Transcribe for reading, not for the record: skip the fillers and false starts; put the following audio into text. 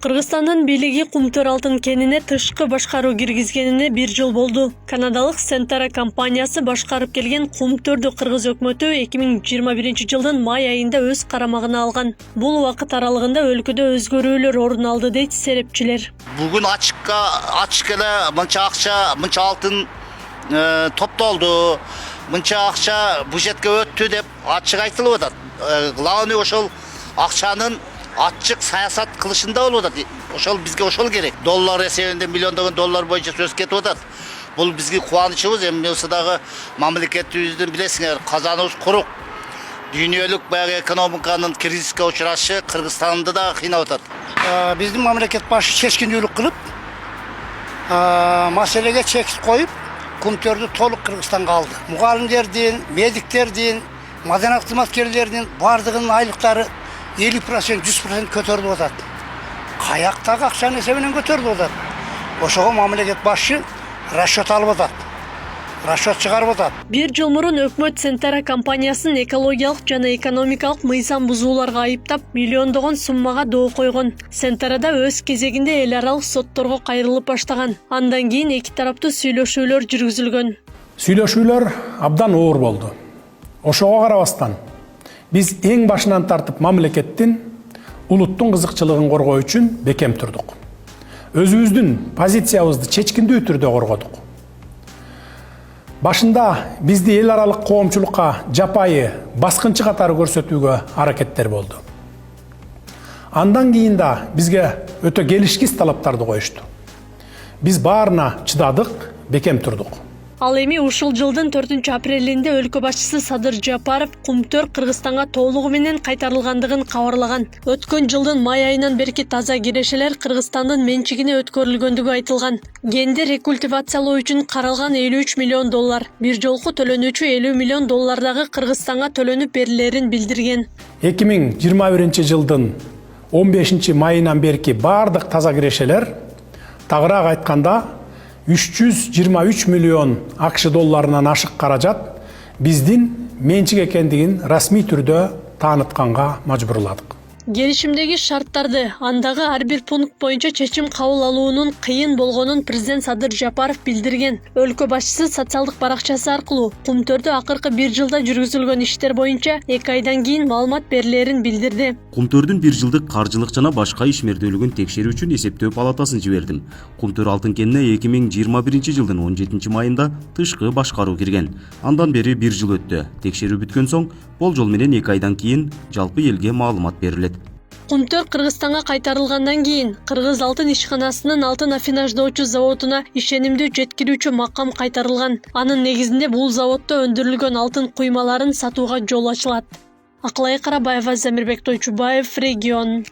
Кыргызстандын бийлиги Кумтөр алтын кенине тышкы башкаруу киргизгенине 1 жыл болду. Канадалык Сентара компаниясы башкарып келген Кумтөрдү кыргыз өкмөтү 2021 жылдын май айында өз карамагына алган. Бул убакыт аралыгында өлкөдө өзгөрүүлөр орун алды дейт серепчилер. Бүгүн ачык эле мынча акча, мынча алтын топтолду, мынча акча бюджетке өттү деп ачык айтылып атат. Главный ошол акчанын ачык саясат кылышында болуп атат. Ошол бизге ошол керек. Доллар эсебинде миллиондогон доллар боюнча сөз кетип атат. Бул бизге кубанычыбыз. Эми осудагы мамлекетибиздин билесиңер, казаныбыз курук. Дүйнөлүк баягы экономиканын кризиске учурашы Кыргызстанды да кыйнап атат. Биздин мамлекет башы чечкиндүүлүк кылып, маселеге чек коюп, Кумтөрдү толук Кыргызстанга алды. Мугалимдердин, медиктердин, маданият кызматкерлердин бардыгынын айлыктары 50%, 100% көтөрүлүп атат. Каяктагы акчанын эсебинен көтөрүлүп атат. Ошого мамлекет башы расчет алып атат. Расчет чыгарып атат. 1 жыл мурун өкмөт Сентара компаниясын экологиялык жана экономикалык мыйзам бузууларга айыптап, миллиондогон суммага доо койгон. Сентарада өз кезегинде эл аралык сотторго кайрылып баштаган. Андан кийин эки тараптуу сүйлөшүүлөр жүргүзүлгөн. Сүйлөшүүлөр абдан оор болду. Ошого карабастан биз эң башынан тартып мамлекеттин, улуттун кызыкчылыгын коргоо үчүн бекем турдук. Өзүбүздүн позициябызды чечкиндүү түрдө коргодук. Башында бизди эл аралык коомчулукка жапайы баскынчы катары көрсөтүүгө аракеттер болду. Андан кийин да бизге өтө келишкис талаптарды коюшту. Биз баарына чыдадык, бекем турдук. Ал эми ушул жылдын 4-апрелинде өлкө башчысы Садыр Жапаров Кумтөр Кыргызстанга толугу менен кайтарылгандыгын кабарлаган. Өткөн жылдын май айынан берки таза кирешелер Кыргызстандын менчигине өткөрүлгөндүгү айтылган. Генди рекультивациялоо үчүн каралган 53 миллион доллар, бир жолку төлөнүүчү 50 миллион доллардагы Кыргызстанга төлөнүп берилерин билдирген. 2021 жылдын 15 майынан берки бардык таза кирешелер, тагыраак айтканда 323 миллион акш долларынан ашык каражат биздин менчик экендигин расмий түрдө таанытканга мажбурладык. Келишимдеги шарттарды, андагы ар бир пункт боюнча чечим кабыл алуунун кыйын болгонун президент Садыр Жапаров билдирген. Өлкө башчысы социалдык баракчасы аркылуу Кумтөрдө акыркы 1 жылда жүргүзүлгөн иштер боюнча 2 айдан кийин маалымат берилерин билдирди. Кумтөрдүн 1 жылдык каржылык жана башка ишмердүүлүгүн текшерүү үчүн эсептөө палатасын жибердим. Кумтөр алтын кенине 2021 жылдын 17 майында тышкы башкаруу кирген. Андан бери 1 жыл өттү. Текшерүү бүткөн соң болжол менен 2 айдан кийин жалпы элге маалымат берилет. Кумтөр Кыргызстанга кайтарылгандан кийин Кыргыз алтын ишканасынын алтын афинаждоочу заводуна ишенимдүү жеткирүүчү макам кайтарылган. Анын негизинде бул заводдо өндүрүлгөн алтын куймаларын сатууга жол ачылат. Акылай Карабаева, Замирбек Тойчубаев, Регион.